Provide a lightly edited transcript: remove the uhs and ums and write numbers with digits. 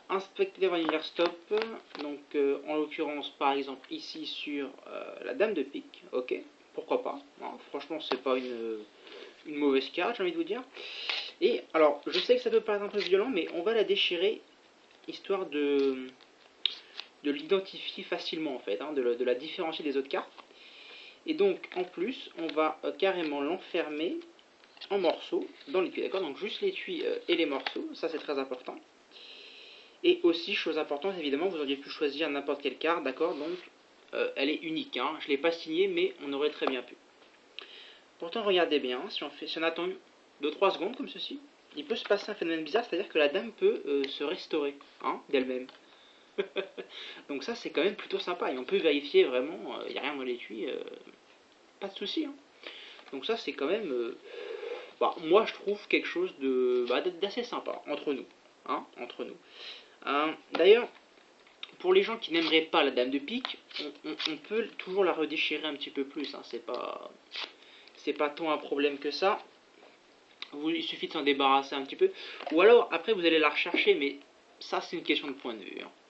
Inspecter l'univers stop. Donc en l'occurrence par exemple ici sur la dame de pique. Ok, pourquoi pas. Hein, franchement c'est pas une mauvaise carte, j'ai envie de vous dire. Et alors je sais que ça peut paraître un peu violent, mais on va la déchirer histoire de l'identifier facilement en fait, hein, de la différencier des autres cartes. Et donc en plus on va carrément l'enfermer en morceaux dans l'étui, d'accord. Donc juste l'étui et les morceaux, ça c'est très important. Et aussi, chose importante, évidemment, vous auriez pu choisir n'importe quelle carte, d'accord. Donc elle est unique, hein. Je ne l'ai pas signée, mais on aurait très bien pu. Pourtant, regardez bien, si on attend 2-3 secondes comme ceci, il peut se passer un phénomène bizarre, c'est-à-dire que la dame peut se restaurer, hein, d'elle-même. Donc ça c'est quand même plutôt sympa, et on peut vérifier vraiment, il n'y a rien dans l'étui, pas de souci, hein. Donc ça c'est quand même, moi je trouve quelque chose d'assez sympa, entre nous, hein, entre nous. D'ailleurs, pour les gens qui n'aimeraient pas la dame de pique, on peut toujours la redéchirer un petit peu plus, hein, c'est pas tant un problème que ça. Il suffit de s'en débarrasser un petit peu, ou alors après vous allez la rechercher, mais ça c'est une question de point de vue, hein.